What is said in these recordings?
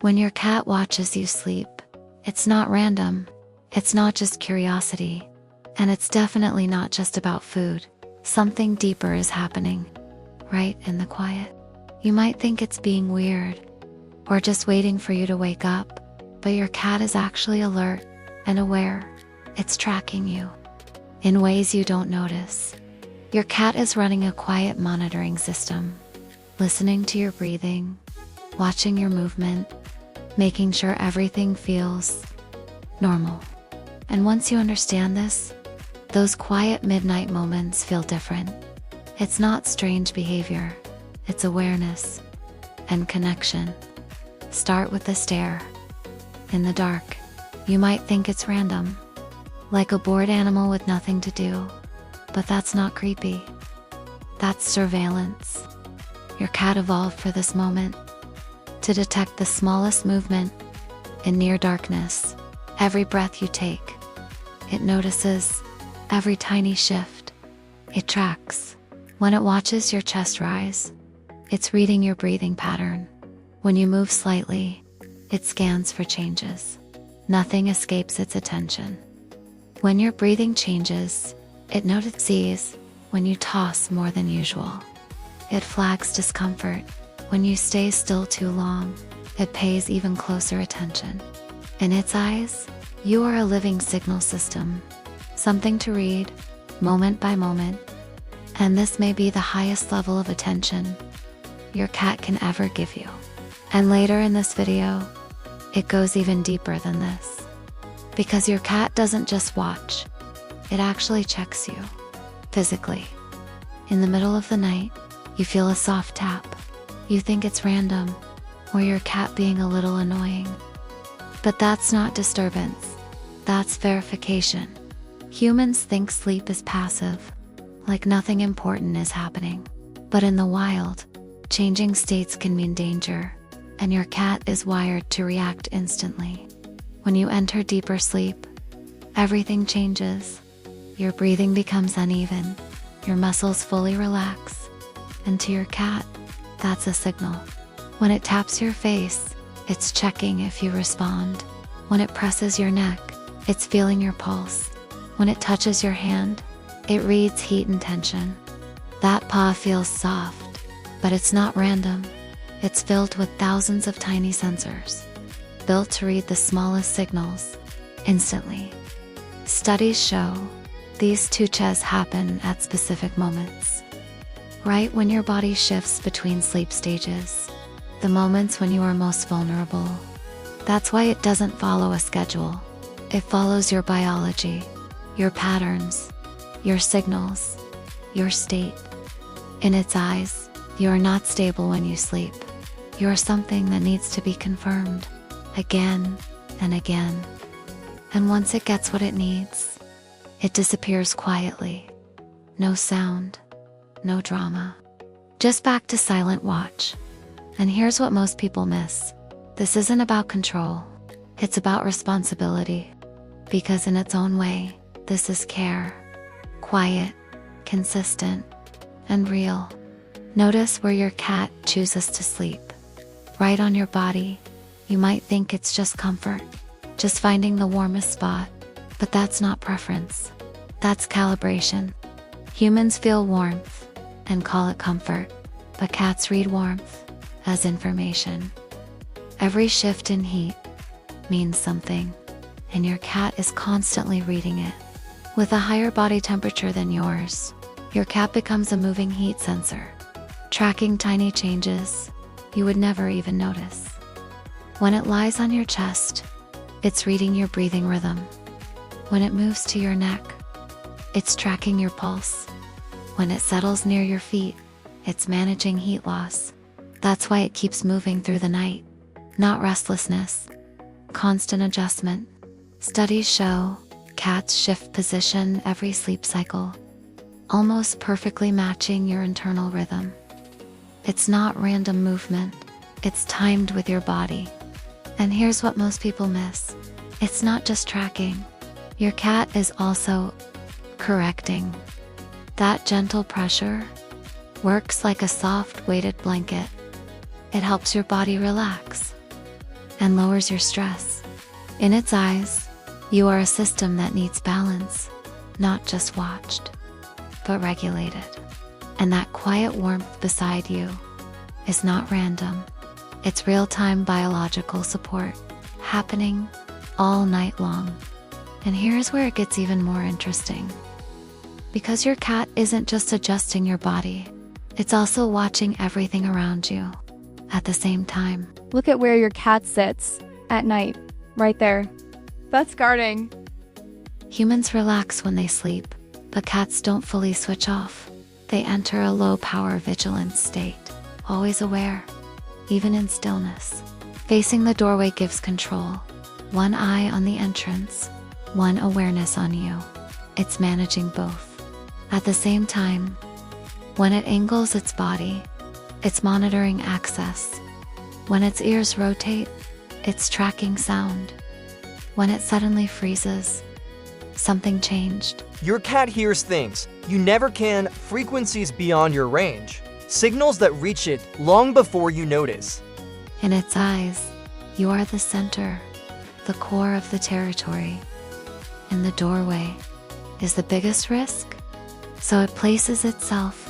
When your cat watches you sleep, it's not random, it's not just curiosity, and it's definitely not just about food. Something deeper is happening, right in the quiet. You might think it's being weird, or just waiting for you to wake up, but your cat is actually alert and aware. It's tracking you in ways you don't notice. Your cat is running a quiet monitoring system, listening to your breathing, watching your movement, making sure everything feels normal. And once you understand this, those quiet midnight moments feel different. It's not strange behavior, it's awareness and connection. Start with a stare. In the dark, you might think it's random, like a bored animal with nothing to do, but that's not creepy. That's surveillance. Your cat evolved for this moment, to detect the smallest movement in near darkness. Every breath you take, it notices. Every tiny shift, it tracks. When it watches your chest rise, it's reading your breathing pattern. When you move slightly, it scans for changes. Nothing escapes its attention. When your breathing changes, it notices. When you toss more than usual, it flags discomfort. When you stay still too long, it pays even closer attention. In its eyes, you are a living signal system, something to read, moment by moment. And this may be the highest level of attention your cat can ever give you. And later in this video, it goes even deeper than this. Because your cat doesn't just watch, it actually checks you, physically. In the middle of the night, you feel a soft tap. You think it's random, or your cat being a little annoying. But that's not disturbance, that's verification. Humans think sleep is passive, like nothing important is happening. But in the wild, changing states can mean danger, and your cat is wired to react instantly. When you enter deeper sleep, everything changes. Your breathing becomes uneven, your muscles fully relax, and to your cat, that's a signal. When it taps your face, it's checking if you respond. When it presses your neck, it's feeling your pulse. When it touches your hand, it reads heat and tension. That paw feels soft, but it's not random. It's filled with thousands of tiny sensors, built to read the smallest signals instantly. Studies show these touches happen at specific moments, right when your body shifts between sleep stages, the moments when you are most vulnerable. That's why it doesn't follow a schedule. It follows your biology, your patterns, your signals, your state. In its eyes, you are not stable when you sleep. You are something that needs to be confirmed again and again. And once it gets what it needs, it disappears quietly. No sound, no drama. Just back to silent watch. And here's what most people miss. This isn't about control. It's about responsibility. Because in its own way, this is care. Quiet, consistent, and real. Notice where your cat chooses to sleep. Right on your body. You might think it's just comfort, just finding the warmest spot. But that's not preference. That's calibration. Humans feel warmth and call it comfort, but cats read warmth as information. Every shift in heat means something, and your cat is constantly reading it. With a higher body temperature than yours, your cat becomes a moving heat sensor, tracking tiny changes you would never even notice. When it lies on your chest, it's reading your breathing rhythm. When it moves to your neck, it's tracking your pulse. When it settles near your feet, it's managing heat loss. That's why it keeps moving through the night. Not restlessness, constant adjustment. Studies show cats shift position every sleep cycle, almost perfectly matching your internal rhythm. It's not random movement, it's timed with your body. And here's what most people miss. It's not just tracking. Your cat is also correcting. That gentle pressure works like a soft weighted blanket. It helps your body relax. and lowers your stress. In its eyes, you are a system that needs balance, not just watched, but regulated. And that quiet warmth beside you is not random. It's real-time biological support happening all night long. And here's where it gets even more interesting. Because your cat isn't just adjusting your body, it's also watching everything around you at the same time. Look at where your cat sits at night, right there. That's guarding. Humans relax when they sleep, but cats don't fully switch off. They enter a low-power vigilance state, always aware, even in stillness. Facing the doorway gives control. One eye on the entrance, one awareness on you. It's managing both. At the same time, when it angles its body, it's monitoring access. When its ears rotate, it's tracking sound. When it suddenly freezes, something changed. Your cat hears things you never can, frequencies beyond your range, signals that reach it long before you notice. In its eyes, you are the center, the core of the territory. In the doorway is the biggest risk, so it places itself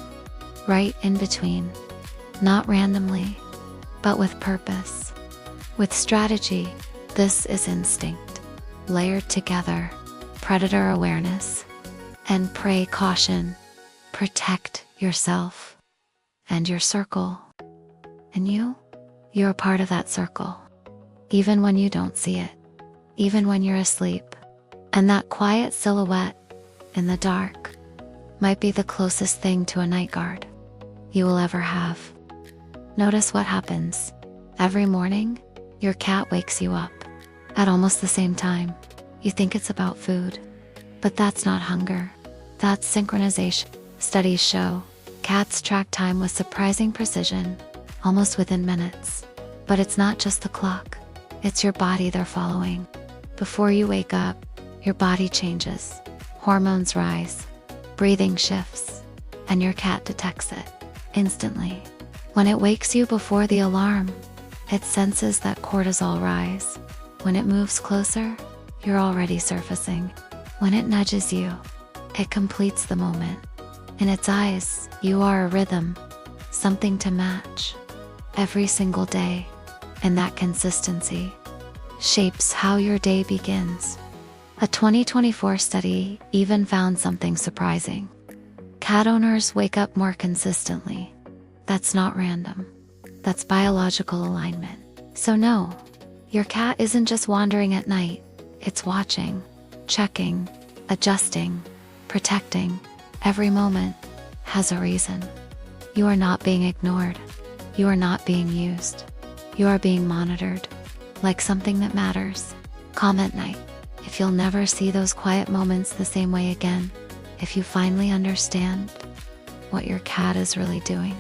right in between, not randomly, but with purpose. With strategy, this is instinct, layered together, predator awareness, and prey caution. Protect yourself and your circle. And you're a part of that circle, even when you don't see it, even when you're asleep. And that quiet silhouette in the dark might be the closest thing to a night guard you will ever have. Notice what happens. Every morning, your cat wakes you up at almost the same time. You think it's about food, but that's not hunger. That's synchronization. Studies show cats track time with surprising precision, almost within minutes. But it's not just the clock, it's your body they're following. Before you wake up, your body changes. Hormones rise, breathing shifts, and your cat detects it instantly. When it wakes you before the alarm, it senses that cortisol rise. When it moves closer, you're already surfacing. When it nudges you, it completes the moment. In its eyes, you are a rhythm, something to match every single day. And that consistency shapes how your day begins. A 2024 study even found something surprising. Cat owners wake up more consistently. That's not random. That's biological alignment. So no, your cat isn't just wandering at night. It's watching, checking, adjusting, protecting. Every moment has a reason. You are not being ignored. You are not being used. You are being monitored, like something that matters. Comment night if you'll never see those quiet moments the same way again. If you finally understand what your cat is really doing.